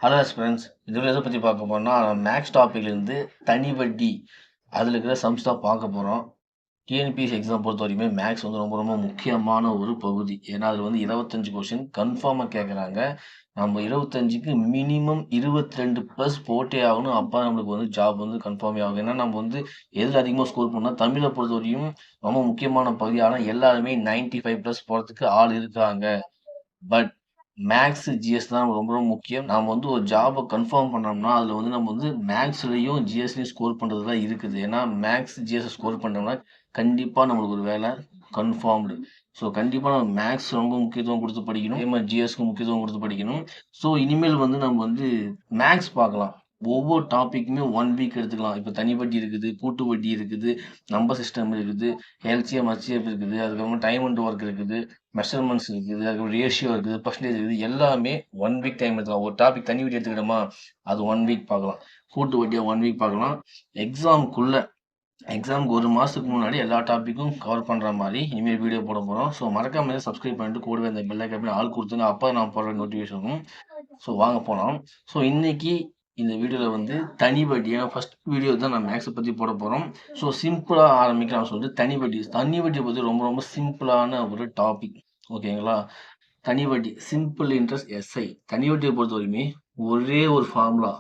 Hello friends, இதில் எதை பற்றி பார்க்க போறோம்னா மேக்ஸ் டாப்பிக்லேருந்து தனி வட்டி அதில் இருக்கிற சம்ஸ் தான் பார்க்க போகிறோம். டிஎன்பிஎஸ்சி எக்ஸாம் பொறுத்த வரைக்குமே மேக்ஸ் வந்து ரொம்ப ரொம்ப முக்கியமான ஒரு பகுதி. ஏன்னா அதில் வந்து 25 கொஷின் கன்ஃபார்மாக கேட்குறாங்க. நம்ம 25க்கு மினிமம் 22 ப்ளஸ் போட்டே ஆகணும். அப்போ நம்மளுக்கு வந்து ஜாப் வந்து கன்ஃபார்மே ஆகும். ஏன்னா நம்ம வந்து எதில் அதிகமாக ஸ்கோர் பண்ணால் தமிழை பொறுத்த வரையும் ரொம்ப முக்கியமான பகுதி. ஆனால் எல்லாருமே 95 ப்ளஸ் போகிறதுக்கு ஆள் இருக்காங்க. பட் மேக்ஸ், ஜிஎஸ் தான் ரொம்ப ரொம்ப முக்கியம். நாம வந்து ஒரு ஜாப கன்ஃபார்ம் பண்ணோம்னா, அதுல வந்து நம்ம வந்து மேக்ஸ்லயும், ஜிஎஸ்லயும் ஸ்கோர் பண்றது தான் இருக்குது. ஏன்னா மேக்ஸ், ஜிஎஸ் ஸ்கோர் பண்ணோம்னா, கண்டிப்பா நம்மளுக்கு ஒரு வேலை கன்ஃபார்ம்டு. ஸோ கண்டிப்பா நம்ம மேக்ஸ் ரொம்ப முக்கியத்துவம் குடுத்து படிக்கணும். அதே மாரி ஜிஎஸ்க்கு முக்கியத்துவம் குடுத்து படிக்கணும். ஸோ இனிமேல் வந்து நம்ம வந்து மேக்ஸ் பார்க்கலாம். ஒவ்வொரு டாபிக்குமே 1 வீக் எடுத்துக்கலாம். இப்ப தனி வட்டி இருக்குது, கூட்டு வட்டி இருக்குது, நம்பர் சிஸ்டம் இருக்குது, எல்சிஎம், ஹெச்சிஎஃப் இருக்குது, அதுக்கப்புறம் டைம் அண்ட் ஒர்க் இருக்குது, மெஷர்மெண்ட்ஸ் இருக்குது, அதுக்கப்புறம் ரேஷியோ இருக்குது, பர்சன்டேஜ் இருக்குது. எல்லாமே 1 வீக் டைம் எடுத்துக்கலாம். ஒரு டாபிக் தனி வட்டி எடுத்துக்கிட்டோமா, அது 1 வீக் பார்க்கலாம். கூட்டு வட்டியா 1 வீக் பார்க்கலாம். எக்ஸாமுக்கு 1 மாசத்துக்கு முன்னாடி எல்லா டாபிக்கும் கவர் பண்ற மாதிரி இனிமேல் வீடியோ போட போறோம். ஸோ மறக்காம சப்ஸ்கிரைப் பண்ணிட்டு கூடவே இந்த பெல் ஐக்கான் ஆல் கொடுத்துங்க. அப்போ நான் போடுற நோட்டிஃபிகேஷன் இருக்கும். ஸோ வாங்க போலாம். ஸோ இன்னைக்கு இந்த வீடியோல வந்து தனி வட்டி, ஏன்னா ஃபர்ஸ்ட் வீடியோ தான் நான் மேக்ஸை பத்தி போட போறோம். ஸோ சிம்பிளா ஆரம்பிக்கலாம் சொல்லிட்டு தனி வட்டியை பத்தி ரொம்ப ரொம்ப சிம்பிளான ஒரு டாபிக். ஓகேங்களா? தனி வட்டி சிம்பிள் இன்ட்ரெஸ்ட் எஸ்ஐ. தனி வட்டியை பொறுத்த வரைக்குமே ஒரே ஒரு formula,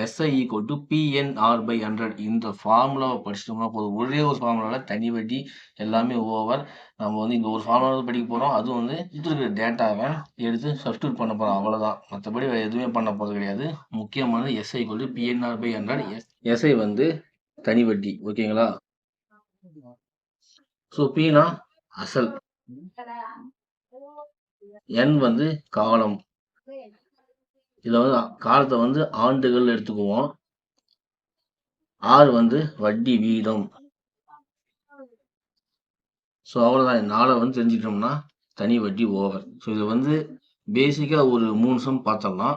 SI equal to PNR by 100. இந்த ஃபார்முலாவை படிச்சிட்டோம்னா போதும். ஒரே ஒரு ஃபார்முலாவில் தனி வட்டி எல்லாமே ஓவர். நம்ம வந்து இந்த ஒரு ஃபார்முலா படிக்க போகிறோம். அதுவும் வந்து இருக்கிற டேட்டாவை எடுத்து சப்ஸ்டியூட் பண்ண போகிறோம், அவ்வளோதான். மற்றபடி வேறு எதுவுமே பண்ண போகிறது கிடையாது. முக்கியமானது SI equal to PNR by 100. எஸ்ஐ வந்து தனி வட்டி. ஓகேங்களா? ஸோ பினா அசல், என் வந்து காலம். இதுல வந்து காலத்தை வந்து ஆண்டுகள் எடுத்துக்குவோம். ஆர் வந்து வட்டி வீதம். ஸோ அவ்வளோதான். நாளை வந்து தெரிஞ்சுக்கிட்டோம்னா தனி வட்டி ஓவர். ஸோ இது வந்து பேசிக்கா ஒரு 3 சம் பார்த்தோம்னா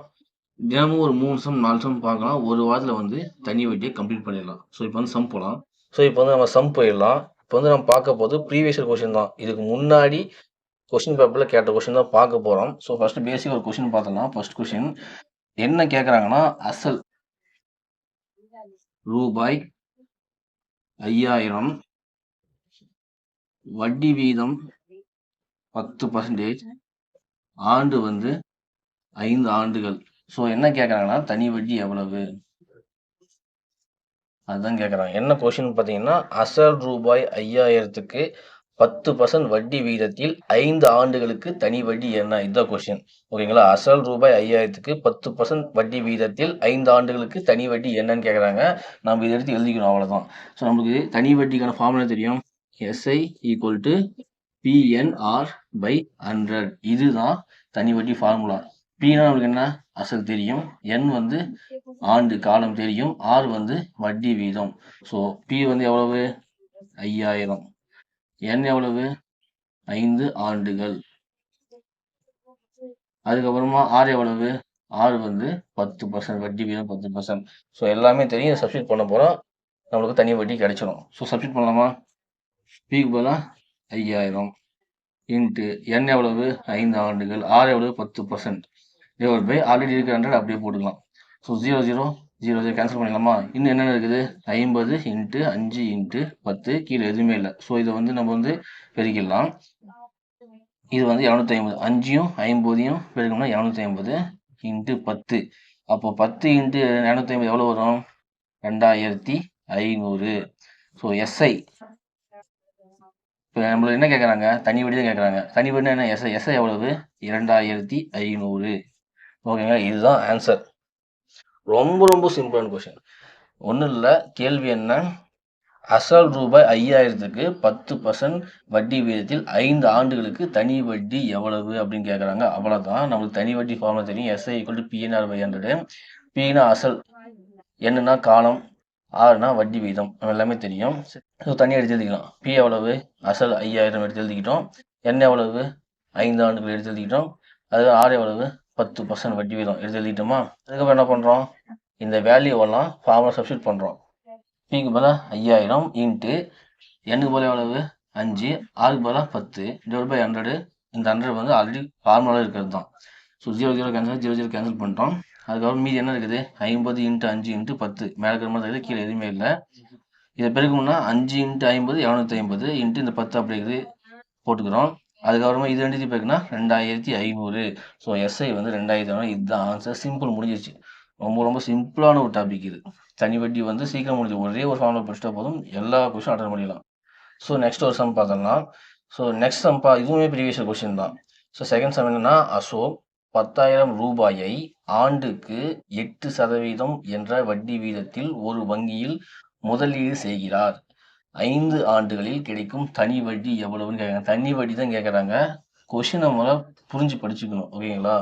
தினமும் ஒரு 3 சம் 4 சம் பார்க்கலாம். ஒரு வாரத்தில் வந்து தனி வட்டியை கம்ப்ளீட் பண்ணிடலாம். ஸோ இப்போ வந்து சம் போகலாம். ஸோ இப்போ வந்து நம்ம சம் போயிடலாம். இப்போ வந்து நம்ம பார்க்க போது ப்ரீவியஸ் கொஸ்டின் தான். இதுக்கு முன்னாடி கொஸ்டின் பேப்பர்ல கேட்ட கொஸ்டின் தான் பார்க்க போறோம். ஸோ ஃபர்ஸ்ட் பேசிக் ஒரு கொஸ்டின் பார்த்தோம்னா, ஃபர்ஸ்ட் கொஸ்டின் என்ன கேட்குறாங்கன்னா, அசல் ரூபாய் 5000, வட்டி வீதம் 10%, ஆண்டு வந்து 5 ஆண்டுகள். ஸோ என்ன கேட்குறாங்கன்னா, தனி வட்டி எவ்வளவு அதுதான் கேட்குறாங்க. என்ன கொஸ்டின் பார்த்தீங்கன்னா, அசல் ரூபாய் 5000க்கு 10% வட்டி வீதத்தில் 5 ஆண்டுகளுக்கு தனி வட்டி என்ன? இதுதான் கொஸ்டின். ஓகேங்களா? அசல் ரூபாய் 5000க்கு 10% வட்டி வீதத்தில் 5 ஆண்டுகளுக்கு தனி வட்டி என்னன்னு கேட்குறாங்க. நம்ம இதை எடுத்து எழுதிக்கணும், அவ்வளோதான். ஸோ நமக்கு தனி வட்டிக்கான ஃபார்முலா தெரியும். SI equal to PNR by 100. இதுதான் தனி வட்டி ஃபார்முலா. பின்னா நமக்கு என்ன? அசல் தெரியும். என் வந்து ஆண்டு காலம் தெரியும். ஆர் வந்து வட்டி வீதம். ஸோ பி வந்து எவ்வளவு? 5000. என் எவ்வளவு? 5 ஆண்டுகள். அதுக்கப்புறமா ஆர் எவ்வளவு? ஆர் வந்து 10%, வட்டி வீதம் 10%. ஸோ எல்லாமே தெரியும். சப்ஸ்டியூட் பண்ண போறோம், நம்மளுக்கு தனி வட்டி கிடைச்சிடும். ஸோ சப்ஸ்டியூட் பண்ணலாமா? பிக்கு பதிலாக 5000 இன்ட்டு என் எவ்வளவு? 5 ஆண்டுகள். ஆர் எவ்வளவு? 10%. டிவைட் பை ஆல்ரெடி இருக்கிற 100 அப்படியே போட்டுக்கலாம். ஸோ 0 0 0 0 கேன்சல் பண்ணிடலாமா? இன்னும் என்னென்ன இருக்குது? 50 இன்ட்டு 5 இன்ட்டு 10, கீழே எதுவுமே இல்லை. ஸோ இதை வந்து நம்ம வந்து பெருக்கிடலாம். இது வந்து 250. 5யும் 50யும் பெருக்கணும்னா 250 இன்ட்டு 10. அப்போ 10 இன்ட்டு 250 எவ்வளோ வரும்? 2500. ஸோ எஸ்ஐ இப்போ நம்மள என்ன கேட்குறாங்க? தனி வட்டி தான் கேட்குறாங்க. தனி வட்டினா என்ன? எஸ்ஐ. எஸ்ஐ எவ்வளவு? 2500. ஓகேங்களா? இதுதான் ஆன்சர். ரொம்ப ரொம்ப சிம்பிளான கொஸ்டின். ஒன்றும் இல்லை. கேள்வி என்ன? அசல் ரூபாய் 5000க்கு 10% வட்டி வீதத்தில் 5 ஆண்டுகளுக்கு தனி வட்டி எவ்வளவு அப்படின்னு கேட்குறாங்க. அவ்வளோதான். நம்மளுக்கு தனி வட்டி ஃபார்முலா தெரியும். SI equal to PNR by 100. பின்னா அசல், என்னன்னா காலம், ஆறுனா வட்டி வீதம். நம்ம எல்லாமே தெரியும். ஸோ தனியாக எடுத்து எழுதிக்கலாம். பி எவ்வளவு? அசல் 5000 எடுத்து எழுதிக்கிட்டோம். என் எவ்வளவு? 5 ஆண்டுகள் எடுத்து எழுதிக்கிட்டோம். அது ஆறு எவ்வளவு? 10% வட்டி வீதம் எடுத்து எழுதிட்டோமா? அதுக்கப்புறம் என்ன பண்ணுறோம்? இந்த வேல்யூவெல்லாம் ஃபார்முலா சப்ஸ்டியூட் பண்ணுறோம். பிக்கு பதிலாக 5000 இன்ட்டு எண்ணுக்கு பதிலாக எவ்வளவு? 5, ஆறுக்கு பதிலாக 10 டிவைட் பை 100. இந்த 100 வந்து ஆல்ரெடி ஃபார்முலா இருக்கிறது தான். ஸோ 0 0 கேன்சல், 0 0 கேன்சல் பண்ணிட்டோம். அதுக்கப்புறம் மீதி என்ன இருக்குது 50 × 5 × 10 மேலே இருக்கிற மாதிரி இருக்குது, கீழே எதுவுமே இல்லை. இதை பெருக்கணும்னா 5 × 50 750 இன்ட்டு இந்த 10 அப்படி இருக்குது போட்டுக்கிறோம். அதுக்கப்புறமா இது ரெண்டுத்தையும் பெருக்குனா 2500. ஸோ எஸ்ஐ வந்து 2500. இதுதான் ஆன்சர். சிம்பிள், முடிஞ்சிருச்சு. ரொம்ப ரொம்ப சிம்பிளான ஒரு டாபிக் இது. தனி வட்டி வந்து சீக்கிரம் முடிஞ்சு, ஒரே ஒரு ஃபார்முலா படிச்சுட்டா போதும், எல்லா கொஸ்டின் அட்டன் பண்ணிடலாம். ஸோ நெக்ஸ்ட் ஒரு சம் பார்த்தோம்னா, ஸோ நெக்ஸ்ட் சம் இதுவுமே ப்ரீவியஸ் கொஸ்டின் தான். ஸோ செகண்ட் சம் என்னன்னா, அசோக் 10,000 ரூபாயை ஆண்டுக்கு 8% என்ற வட்டி வீதத்தில் ஒரு வங்கியில் முதலீடு செய்கிறார். 5 ஆண்டுகளில் கிடைக்கும் தனி வட்டி எவ்வளவுன்னு கேட்குறாங்க. தனி வட்டி தான் கேட்குறாங்க. கொஷின் நம்ம புரிஞ்சு படிச்சுக்கணும், ஓகேங்களா?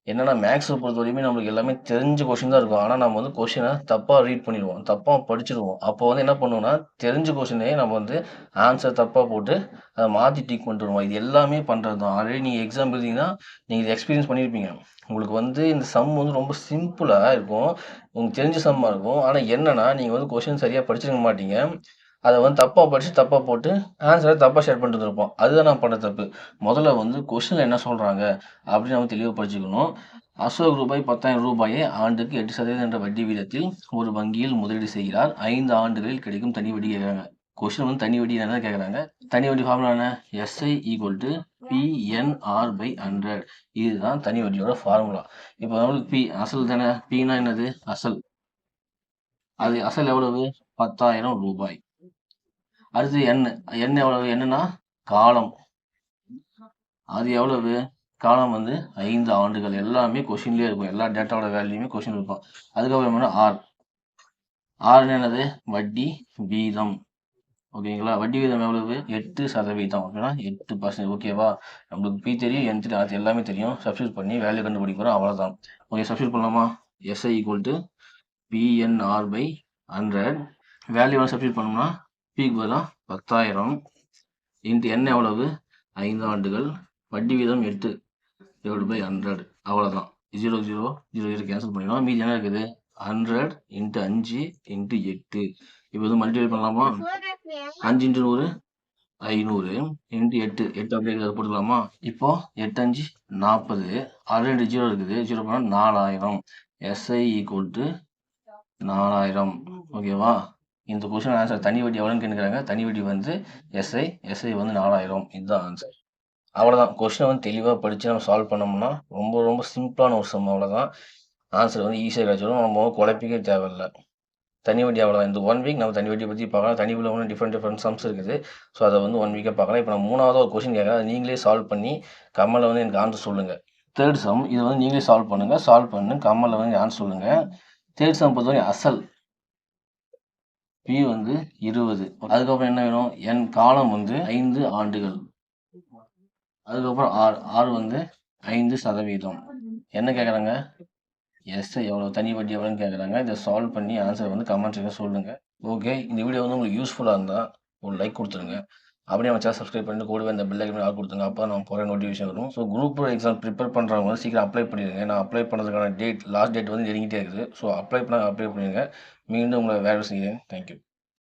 என்னன்னா மேக்ஸை பொறுத்த வரையுமே நம்மளுக்கு எல்லாமே தெரிஞ்ச கொஷின் தான் இருக்கும். ஆனால் நம்ம வந்து கொஷினை தப்பாக ரீட் பண்ணிடுவோம், தப்பாக படிச்சிடுவோம். அப்போ வந்து என்ன பண்ணுவோம்னா, தெரிஞ்ச கொஷினே நம்ம வந்து ஆன்சர் தப்பாக போட்டு அதை மாற்றி டிக் பண்ணிட்டு வருவோம். இது எல்லாமே பண்ணுறது தான். ஆல்ரெடி நீங்கள் எக்ஸாம் எழுதிங்கன்னா நீங்கள் இது எக்ஸ்பீரியன்ஸ் பண்ணியிருப்பீங்க. உங்களுக்கு வந்து இந்த சம் வந்து ரொம்ப சிம்பிளாக இருக்கும், உங்களுக்கு தெரிஞ்ச சம்மாக இருக்கும். ஆனால் என்னன்னா நீங்கள் வந்து கொஷின் சரியாக படிச்சிருக்க மாட்டீங்க, அதை வந்து தப்பாக படித்து தப்பாக போட்டு ஆன்சரை தப்பாக ஷேர் பண்ணிட்டு இருப்போம். அதுதான் நான் பண்ண தப்பு. முதல்ல வந்து கொஷினில் என்ன சொல்கிறாங்க அப்படின்னு நம்ம தெளிவாக படிச்சுக்கணும். அசோக் ரூபாய் 10,000 ரூபாயை ஆண்டுக்கு 8% என்ற வட்டி வீதத்தில் ஒரு வங்கியில் முதலீடு செய்கிறார். 5 ஆண்டுகளில் கிடைக்கும் தனி வட்டி கேட்குறாங்க. கொஷின் வந்து தனி வட்டி என்ன கேட்குறாங்க. தனி வட்டி ஃபார்முலா என்ன? SI = PNR/100. இதுதான் தனி வட்டியோட ஃபார்முலா. இப்போ நம்மளுக்கு பி அசல் தானே. பின்னா என்னது? அசல். அது அசல் எவ்வளவு? 10,000 ரூபாய். அடுத்து எண் எவ்வளவு? என்னன்னா காலம். அது எவ்வளவு? காலம் வந்து 5 ஆண்டுகள். எல்லாமே கொஷின்லேயே இருக்கும், எல்லா டேட்டாவோட வேல்யூமே கொஷின் இருக்கும். அதுக்கப்புறம் என்ன? ஆர்னு என்னது? வட்டி வீதம், ஓகேங்களா? வட்டி வீதம் எவ்வளவு? 8%. அப்படின்னா 8%. ஓகேவா? நம்மளுக்கு பி தெரியும், என் தெரியும், அது எல்லாமே தெரியும். சப்ஸ்டியூட் பண்ணி வேல்யூ கண்டுபிடிக்கிறோம், அவ்வளோதான். ஓகே, சப்ஸ்டியூட் பண்ணலாமா? SI = PNR/100. வேல்யூ சப்ஸ்டியூட் பண்ணோம்னா பிக்கு பதிலாக 10,000 இன்ட்டு என்ன எவ்வளவு? 5 ஆண்டுகள். வட்டி வீதம் 8/100. அவ்வளோதான். 0 0 0 0 கேன்சல் பண்ணிடலாம். மீதி என்ன இருக்குது? 100 × 5 × 8. இப்போ வந்து மல்டிப்ளை பண்ணலாமா? 5 × 100 500 × 8 8 அப்படியே போட்டுக்கலாமா? இப்போ 8 5 40. 6 2 0 இருக்குது, 0 பண்ணால் 4000. எஸ்ஐ = 4000. ஓகேவா? இந்த கொஸ்டின் ஆன்சர் தனி வட்டி எவ்வளோன்னு கேட்குறாங்க. தனி வட்டி வந்து எஸ்ஐ வந்து 4000. இதுதான் ஆன்சர். அவ்வளோதான். கொஸ்டினை வந்து தெளிவாக படித்து நம்ம சால்வ் பண்ணோம்னா ரொம்ப ரொம்ப சிம்பிளான ஒரு சம். அவ்வளோதான். ஆன்சர் வந்து ஈஸியாக கிடச்சிடும், நம்ம குழப்பிக்கவே தேவையில்லை. தனி வட்டி அவ்வளோதான். இந்த 1 வீக் நம்ம தனி வட்டியை பற்றி பார்க்கலாம். தனி வட்டியில் ஒன்று டிஃப்ரெண்ட் சம்ஸ் இருக்குது. ஸோ அதை வந்து 1 வீக்காக பார்க்கலாம். இப்போ நான் 3வது ஒரு கொஸ்டின் கேட்குறேன், அதை நீங்களே சால்வ் பண்ணி கம்மலில் வந்து எனக்கு ஆன்சர் சொல்லுங்கள். தேர்ட் சம், இதை வந்து நீங்களே சால்வ் பண்ணுங்கள். சால்வ் பண்ணி கம்மலில் வந்து ஆன்சர் சொல்லுங்கள். தேர்ட் சம் பொறுத்தவரை அசல் பி வந்து 20. அதுக்கப்புறம் என்ன வேணும்? என் காலம் வந்து 5 ஆண்டுகள். அதுக்கப்புறம் ஆர் வந்து 5%. என்ன கேட்குறாங்க? எஸ்ஐ எவ்வளோ, தனி வட்டி எவ்வளோன்னு கேட்குறாங்க. இதை சால்வ் பண்ணி ஆன்சர் வந்து கமெண்ட் செக்ஷன் சொல்லுங்கள். ஓகே, இந்த வீடியோ வந்து உங்களுக்கு யூஸ்ஃபுல்லாக இருந்தால் ஒரு லைக் கொடுத்துருங்க. அப்படியே நம்ம சேனல் சப்ஸ்கிரைப் பண்ணிட்டு கூடவே இந்த பெல் ஐக்கன் ஆல் கொடுத்துருங்க. அப்போ நம்ம போகிற நோட்டிஃபிகேஷன் வரும். ஸோ குரூப் எக்ஸாம் ப்ரிப்பேர் பண்ணுறவங்க வந்து சீக்கிரம் அப்ளை பண்ணிடுங்க. நான் அப்ளை பண்ணுறதுக்கான லாஸ்ட் டேட் வந்து நெருங்கிட்டே இருக்குது. ஸோ அப்ளை பண்ணிடுங்க. மீண்டும் உங்களை வேலை செய்கிறேன். தேங்க்யூ.